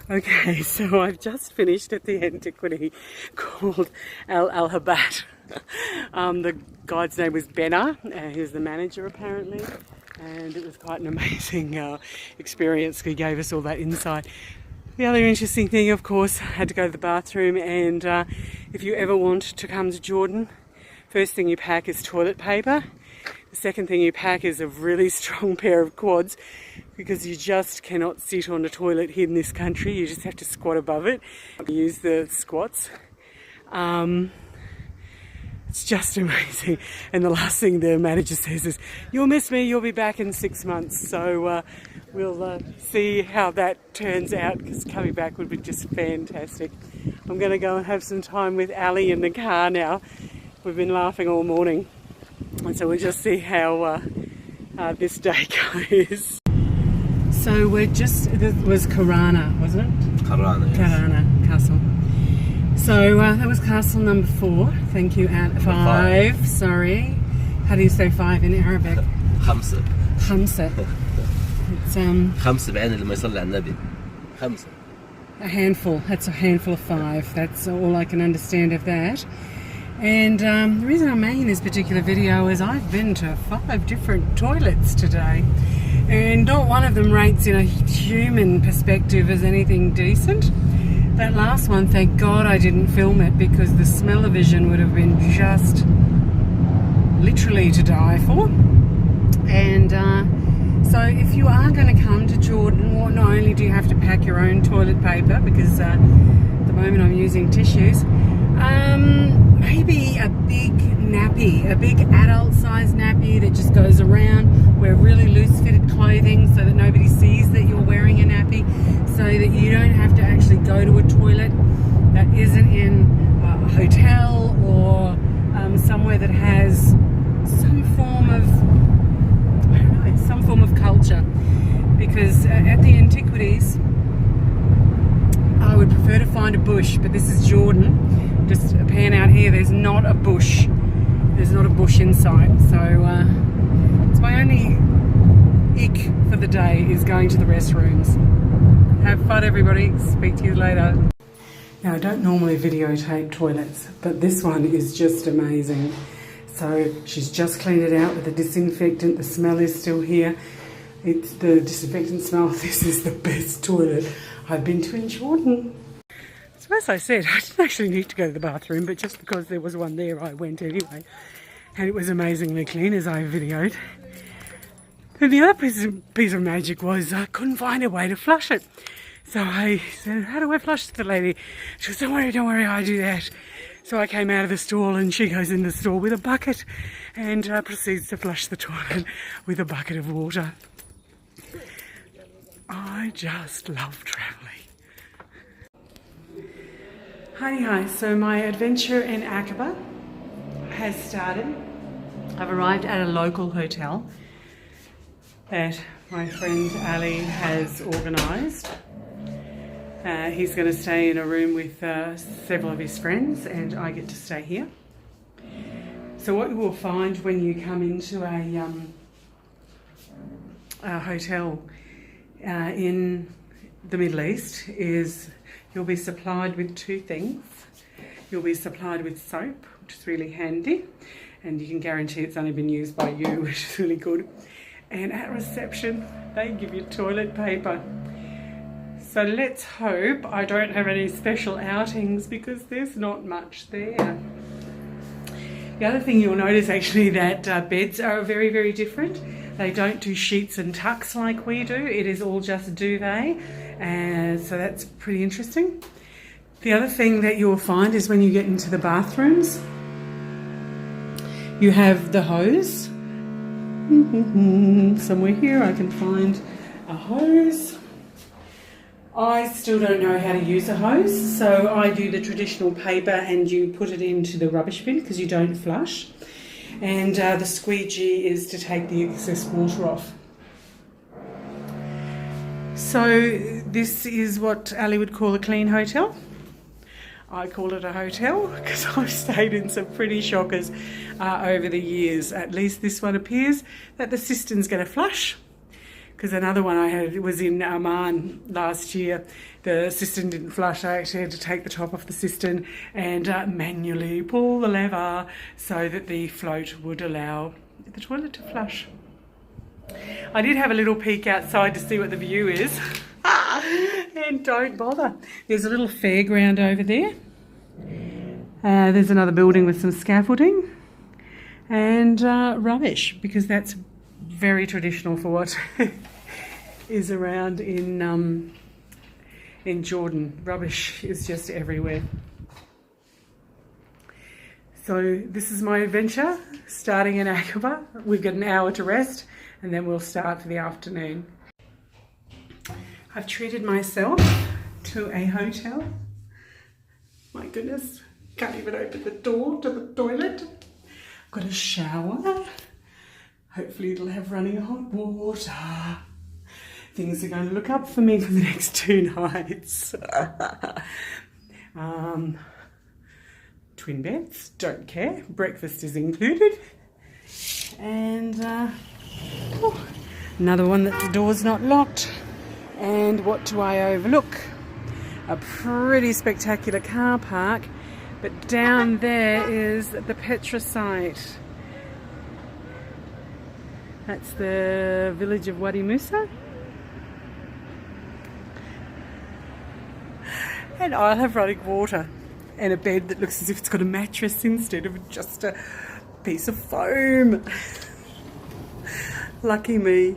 Okay, so I've just finished at the antiquity called Al Habat. The guide's name was Benna, he was the manager apparently, and it was quite an amazing experience. He gave us all that insight. The other interesting thing, of course, I had to go to the bathroom, and if you ever want to come to Jordan, first thing you pack is toilet paper. The second thing you pack is a really strong pair of quads, because you just cannot sit on a toilet here in this country. You just have to squat above it. Use the squats. It's just amazing. And the last thing the manager says is, "You'll miss me, you'll be back in 6 months." So we'll see how that turns out, because coming back would be just fantastic. I'm going to go and have some time with Ali in the car now. We've been laughing all morning. And so we'll just see how this day goes. So we're just, it was Karana, wasn't it? Karana, yes. Karana Castle. So that was castle number 4. Thank you. At 5. Sorry. How do you say 5 in Arabic? خمسة. خمسة. It's خمسة بعين لما يصلي على النبي. خمسة. a handful. That's a handful of 5. That's all I can understand of that. And the reason I'm making this particular video is I've been to 5 different toilets today, and not one of them rates in a human perspective as anything decent. That last one, thank God I didn't film it, because the smell-o-vision would have been just literally to die for. And so if you are going to come to Jordan, well, not only do you have to pack your own toilet paper, because at the moment I'm using tissues, maybe a big nappy, a big adult-sized nappy that just goes around. Wear really loose-fitted clothing so that nobody sees that you're wearing a nappy, so that you don't have to actually go to a toilet that isn't in a hotel or somewhere that has some form of, I don't know, some form of culture. Because at the antiquities, I would prefer to find a bush, but this is Jordan. Just a pan out here, there's not a bush. There's not a bush in sight. So it's my only ick for the day is going to the restrooms. Have fun, everybody. Speak to you later. Now, I don't normally videotape toilets, but this one is just amazing. So she's just cleaned it out with the disinfectant. The smell is still here. It's the disinfectant smell. This is the best toilet I've been to in Jordan. So as I said, I didn't actually need to go to the bathroom, but just because there was one there, I went anyway. And it was amazingly clean, as I videoed. And the other piece of magic was I couldn't find a way to flush it. So I said, "How do I flush the lady?" She goes, don't worry, I do that." So I came out of the stall, and she goes in the stall with a bucket and proceeds to flush the toilet with a bucket of water. I just love travelling. Hi, so my adventure in Aqaba has started. I've arrived at a local hotel that my friend Ali has organised. He's going to stay in a room with several of his friends, and I get to stay here. So what you will find when you come into a hotel in the Middle East is you'll be supplied with 2 things. You'll be supplied with soap, which is really handy, and you can guarantee it's only been used by you, which is really good. And at reception, they give you toilet paper. So let's hope I don't have any special outings, because there's not much there. The other thing you'll notice actually that beds are very, very different. They don't do sheets and tucks like we do. It is all just duvet. And so that's pretty interesting. The other thing that you'll find is when you get into the bathrooms, you have the hose. Somewhere here I can find a hose. I still don't know how to use a hose, so I do the traditional paper and you put it into the rubbish bin because you don't flush. And the squeegee is to take the excess water off. So this is what Ali would call a clean hotel. I call it a hotel because I've stayed in some pretty shockers over the years. At least this one appears that the cistern's going to flush, Because another one I had was in Oman last year. The cistern didn't flush. I actually had to take the top off the cistern and manually pull the lever so that the float would allow the toilet to flush. I did have a little peek outside to see what the view is. And don't bother. There's a little fairground over there. There's another building with some scaffolding and rubbish, because that's very traditional for what is around in Jordan. Rubbish is just everywhere. So this is my adventure, starting in Aqaba. We've got an hour to rest and then we'll start for the afternoon. I've treated myself to a hotel. My goodness, can't even open the door to the toilet. I've got a shower. Hopefully it'll have running hot water. Things are going to look up for me for the next 2 nights. Twin beds, don't care. Breakfast is included. And another one that the door's not locked. And what do I overlook? A pretty spectacular car park. But down there is the Petra site. That's the village of Wadi Musa. And I'll have running water and a bed that looks as if it's got a mattress instead of just a piece of foam. Lucky me.